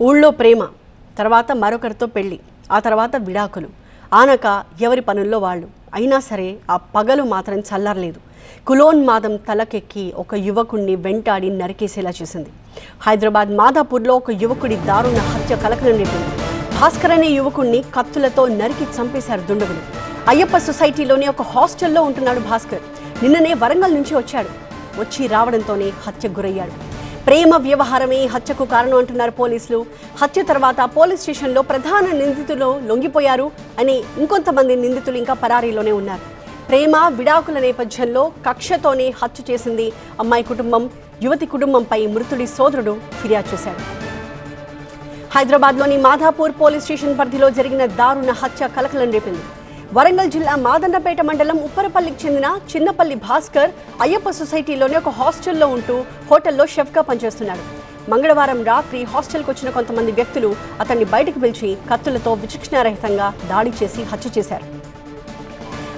ఊళ్ళో ప్రేమ, తర్వాత మరొకరితో పెళ్ళి, ఆ తర్వాత విడాకులు, ఆనక ఎవరి పనుల్లో వాళ్ళు. అయినా సరే ఆ పగలు మాత్రం చల్లారలేదు. కులోన్మాదం తలకెక్కి ఒక యువకుడిని వెంటాడి నరికేసేలా చేసింది. హైదరాబాద్ మాదాపూర్లో ఒక యువకుడి దారుణ హత్య కలకలం రేపింది. భాస్కర్ అనే యువకుడిని కత్తులతో నరికి చంపేశారు దుండగులు. అయ్యప్ప సొసైటీలోని ఒక హాస్టల్లో ఉంటున్నాడు భాస్కర్. నిన్ననే వరంగల్ నుంచి వచ్చి రావడంతోనే హత్యకు గురయ్యాడు. ప్రేమ వ్యవహారమే హత్యకు కారణం అంటున్నారు పోలీసులు. హత్య తర్వాత పోలీస్ స్టేషన్లో ప్రధాన నిందితులు లొంగిపోయారు అని ఇంకొంతమంది నిందితులు ఇంకా పరారీలోనే ఉన్నారు. ప్రేమ విడాకుల నేపథ్యంలో కక్షతోనే హత్య చేసింది అమ్మాయి కుటుంబం. యువతి కుటుంబంపై మృతుడి సోదరుడు ఫిర్యాదు చేశాడు. హైదరాబాద్లోని మాధాపూర్ పోలీస్ స్టేషన్ పరిధిలో జరిగిన దారుణ హత్య కలకలం రేపింది. వరంగల్ జిల్లా మాదన్నపేట మండలం ఉప్పరపల్లికి చెందిన చిన్నపల్లి భాస్కర్ అయ్యప్ప సొసైటీలోని ఒక హాస్టల్లో ఉంటూ హోటల్లో షెఫ్గా పనిచేస్తున్నాడు. మంగళవారం రాత్రి హాస్టల్కి వచ్చిన కొంతమంది వ్యక్తులు అతన్ని బయటకు పిలిచి కత్తులతో విచక్షణారహితంగా దాడి చేసి హత్య చేశారు.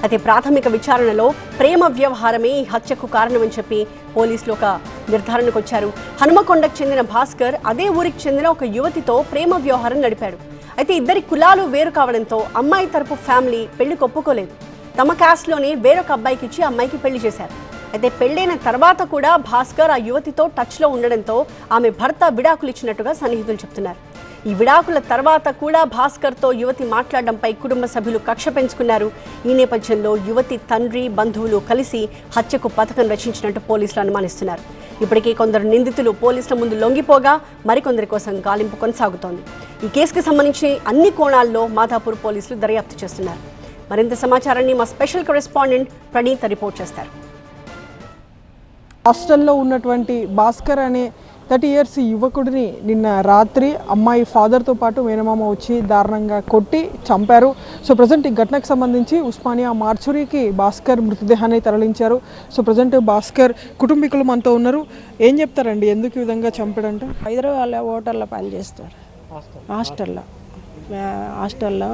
అయితే ప్రాథమిక విచారణలో ప్రేమ వ్యవహారమే ఈ హత్యకు కారణమని చెప్పి పోలీసులు ఒక నిర్ధారణకు వచ్చారు. హనుమకొండకు చెందిన భాస్కర్ అదే ఊరికి చెందిన ఒక యువతితో ప్రేమ వ్యవహారం నడిపాడు. అయితే ఇద్దరి కులాలు వేరు కావడంతో అమ్మాయి తరపు ఫ్యామిలీ పెళ్లికి ఒప్పుకోలేదు. తమ క్యాస్ట్లోనే వేరొక అబ్బాయికి ఇచ్చి అమ్మాయికి పెళ్లి చేశారు. అయితే పెళ్లైన తర్వాత కూడా భాస్కర్ ఆ యువతితో టచ్లో ఉండడంతో ఆమె భర్త విడాకులు ఇచ్చినట్టుగా సన్నిహితులు చెప్తున్నారు. ఈ విడాకుల తర్వాత కూడా భాస్కర్తో యువతి మాట్లాడడంపై కుటుంబ సభ్యులు కక్ష పెంచుకున్నారు. ఈ నేపథ్యంలో యువతి తండ్రి, బంధువులు కలిసి హత్యకు పథకం రచించినట్టు పోలీసులు అనుమానిస్తున్నారు. ఇప్పటికే కొందరు నిందితులు పోలీసుల ముందు లొంగిపోగా మరికొందరి కోసం గాలింపు కొనసాగుతోంది. ఈ కేసుకు సంబంధించి అన్ని కోణాల్లో మాధాపూర్ పోలీసులు దర్యాప్తు చేస్తున్నారు. మరింత సమాచారాన్ని మా స్పెషల్ కరెస్పాండెంట్ ప్రణీత్ రిపోర్ట్ చేస్తారు. హాస్టల్లో ఉన్నటువంటి భాస్కర్ అనే 30 years యువకుడిని నిన్న రాత్రి అమ్మాయి ఫాదర్తో పాటు మేనమామ వచ్చి దారుణంగా కొట్టి చంపారు. సో ప్రజెంట్ ఈ ఘటనకు సంబంధించి ఉస్మానియా మార్చురీకి భాస్కర్ మృతదేహాన్ని తరలించారు. సో ప్రజెంట్ భాస్కర్ కుటుంబీకులు మనతో ఉన్నారు. ఏం చెప్తారండి, ఎందుకు ఈ విధంగా చంపాడంటే? హైదరాబాద్లో హోటల్లో పనిచేస్తారు. హాస్టల్లో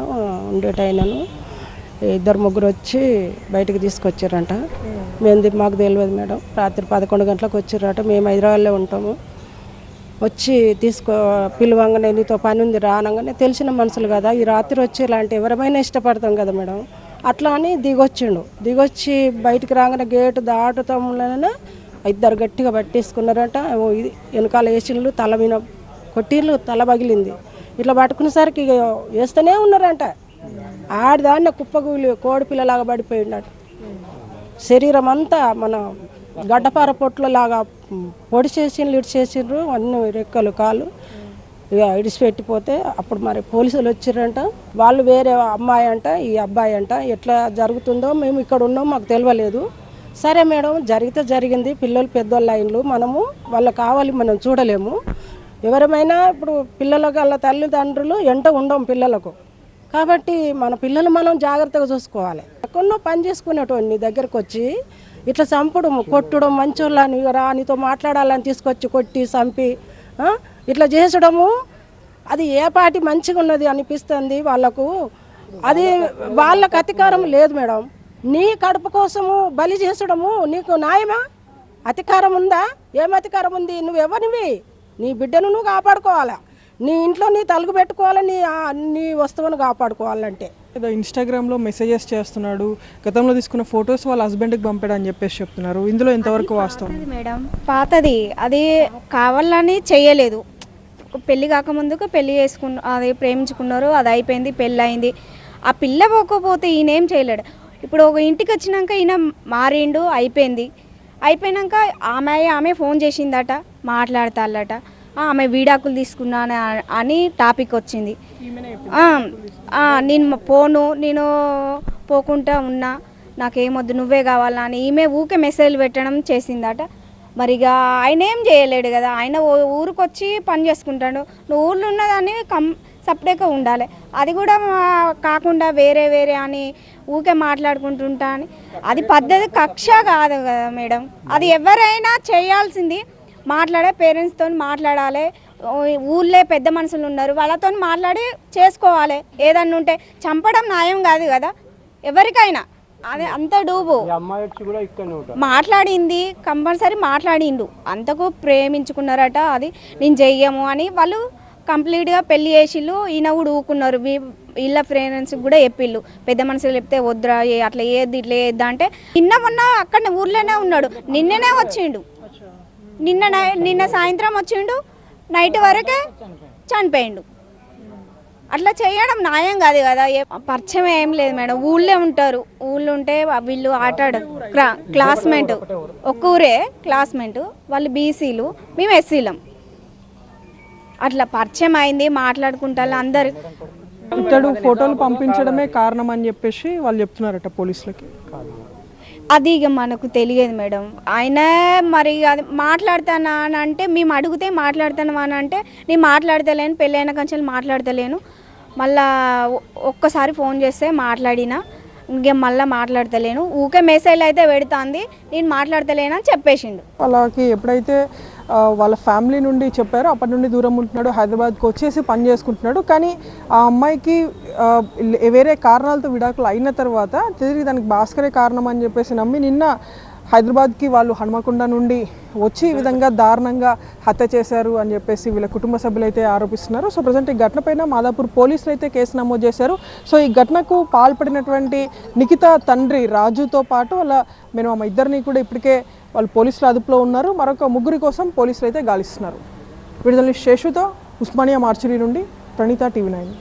ఉండేటైనను 2-3 వచ్చి బయటకు తీసుకొచ్చారంట. మాకు తెలియదు మేడం. రాత్రి 11 గంటలకు వచ్చారట. మేము హైదరాబాద్లో ఉంటాము. వచ్చి పిలువంగానే నీతో పని ఉంది రానంగానే తెలిసిన మనుషులు కదా, ఈ రాత్రి వచ్చి ఇలాంటి ఎవరైనా ఇష్టపడతాం కదా మేడం. అట్లా అని దిగొచ్చి బయటికి రాగానే గేటు దాటుతాంలోనే 2 గట్టిగా పట్టేసుకున్నారట. వెనకాల వేసిళ్ళు, తల మీద కొట్టిళ్ళు, తల పగిలింది. ఇట్లా పట్టుకునేసరికి వేస్తూనే ఉన్నారంట. ఆడిదాన్ని కుప్పగూలి కోడి పిల్లలాగా పడిపోయినట్టు శరీరం అంతా మన గడ్డపార పొట్లలాగా పొడి చేసిండ్రు, ఇడిచేసిండ్రు. అన్ని రెక్కలు కాళ్ళు ఇక ఇడిచిపెట్టిపోతే అప్పుడు మరి పోలీసులు వచ్చిర్రంట. వాళ్ళు వేరే అమ్మాయి అంట, ఈ అబ్బాయి అంట. ఎట్లా జరుగుతుందో మేము ఇక్కడ ఉన్నాం, మాకు తెలియలేదు. సరే మేడం, జరిగితే జరిగింది. పిల్లలు పెద్దోళ్ళు అయిన్లు, మనము వాళ్ళకి కావాలి, మనం చూడలేము. ఎవరమైనా ఇప్పుడు పిల్లలకు వాళ్ళ తల్లిదండ్రులు ఎంట ఉండం పిల్లలకు. కాబట్టి మన పిల్లలు మనం జాగ్రత్తగా చూసుకోవాలి. ఎక్కడో పని చేసుకునేటోని దగ్గరకు వచ్చి ఇట్లా చంపడం, కొట్టడం, మంచోళ్ళని రా నీతో మాట్లాడాలని తీసుకొచ్చి కొట్టి చంపి ఇట్లా చేసడము అది ఏ పాటి మంచిగా ఉన్నది అనిపిస్తుంది వాళ్ళకు. అది వాళ్ళకు అధికారం లేదు మేడం. నీ కడుపు కోసము బలి చేసడము నీకు న్యాయమా? అధికారం ఉందా? ఏం అధికారం ఉంది? నువ్వెవరివి? నీ బిడ్డను నువ్వు కాపాడుకోవాలా, నీ ఇంట్లో నీ తలుగు పెట్టుకోవాలి, నీ వస్తువును కాపాడుకోవాలంటే. ఇన్స్టాగ్రామ్లో మెసేజెస్ చేస్తున్నాడు, గతంలో తీసుకున్న ఫొటోస్ వాళ్ళ హస్బెండ్కి పంపాడని చెప్పేసి చెప్తున్నారు. ఇందులో ఎంతవరకు వాస్తవం మేడం? పాతది, అది కావాలని చేయలేదు. పెళ్ళి కాకముందుకు పెళ్ళి అది ప్రేమించుకున్నారు, అది అయిపోయింది, పెళ్ళి అయింది. ఆ పిల్ల పోకపోతే ఈయనేం చేయలేడు. ఇప్పుడు ఒక ఇంటికి వచ్చినాక ఈయన మారిండు, అయిపోయినాక ఆమె ఫోన్ చేసిందట, మాట్లాడతాళ్ళట. ఆమె విడాకులు తీసుకున్నాను అని టాపిక్ వచ్చింది. నేను పోకుండా ఉన్నా, నాకేమొద్దు, నువ్వే కావాలా అని ఈమె ఊకే మెసేజ్లు పెట్టడం చేసిందట. మరి ఇక ఆయన ఏం చేయలేడు కదా, ఆయన ఊరికొచ్చి పని చేసుకుంటాడు. నువ్వు ఊళ్ళో ఉన్నదాన్ని సపరేట్గా ఉండాలి. అది కూడా కాకుండా వేరే అని ఊకే మాట్లాడుకుంటుంటా అని అది పద్ధతి, కక్ష కాదు కదా మేడం. అది ఎవరైనా చేయాల్సింది. పేరెంట్స్తో మాట్లాడాలి. ఊళ్ళో పెద్ద మనుషులు ఉన్నారు, వాళ్ళతో మాట్లాడి చేసుకోవాలి. ఏదన్నా ఉంటే చంపడం న్యాయం కాదు కదా ఎవరికైనా. అదే అంత డూబు మాట్లాడింది, కంపల్సరీ మాట్లాడిండు. అంతకు ప్రేమించుకున్నారట. అది నేను చెయ్యము అని వాళ్ళు కంప్లీట్గా పెళ్లి చేసిళ్ళు. ఈయన కూడా ఊకున్నారు. వీళ్ళ ఫ్రెండ్స్ కూడా చెప్పిళ్ళు, పెద్ద మనుషులు చెప్తే వద్దురా అట్లా ఏది ఇట్లా ఏద్దా అంటే మొన్న అక్కడ ఊర్లోనే ఉన్నాడు. నిన్ననే వచ్చిండు, నిన్న సాయంత్రం వచ్చిండు, నైట్ వరకే చనిపోయిండు. అట్లా చేయడం న్యాయం కాదు కదా. పరిచయం ఏం లేదు మేడం, ఊళ్ళో ఉంటారు. ఊళ్ళో ఉంటే వీళ్ళు ఆటాడు క్లాస్మేట్, ఒక్క ఊరే క్లాస్మేట్. వాళ్ళు బీసీలు, మేము ఎస్సీలం. అట్లా పరిచయం అయింది, మాట్లాడుకుంటారు అందరు. ఇతడు ఫోటోలు పంపించడమే కారణం అని చెప్పేసి వాళ్ళు చెప్తున్నారట పోలీసులకి. అది ఇక మనకు తెలియదు మేడం. ఆయన మరి అది మాట్లాడతానా అని అంటే మేము అడిగితే మాట్లాడతాను అని అంటే నేను మాట్లాడతలేను, పెళ్ళైన కంచెలు మాట్లాడతలేను. మళ్ళా ఒక్కసారి ఫోన్ చేస్తే మాట్లాడినా, ఇంకేం మళ్ళీ మాట్లాడతలేను, ఊకే మెసేజ్ అయితే పెడుతుంది, నేను మాట్లాడతలేను అని చెప్పేసిండు. వాళ్ళకి ఎప్పుడైతే వాళ్ళ ఫ్యామిలీ నుండి చెప్పారో అప్పటి నుండి దూరం ఉంటున్నాడు, హైదరాబాద్కి వచ్చేసి పని చేసుకుంటున్నాడు. కానీ ఆ అమ్మాయికి వేరే కారణాలతో విడాకులు అయిన తర్వాత తిరిగి దానికి భాస్కరే కారణం అని చెప్పేసి నమ్మి నిన్న హైదరాబాద్కి వాళ్ళు హనుమకొండ నుండి వచ్చి ఈ విధంగా దారుణంగా హత్య చేశారు అని చెప్పేసి వీళ్ళ కుటుంబ సభ్యులు అయితే ఆరోపిస్తున్నారు. సో ప్రజెంట్ ఈ ఘటనపైన మాదాపూర్ పోలీసులు అయితే కేసు నమోదు చేశారు. సో ఈ ఘటనకు పాల్పడినటువంటి నిఖిత తండ్రి రాజుతో పాటు వాళ్ళ మేనమామ ఇద్దరిని కూడా ఇప్పటికే వాళ్ళు పోలీసుల అదుపులో ఉన్నారు. మరొక ముగ్గురి కోసం పోలీసులు అయితే గాలిస్తున్నారు. విడుదల శేషుతో ఉస్మానియా మార్చురీ నుండి ప్రణీత, TV9.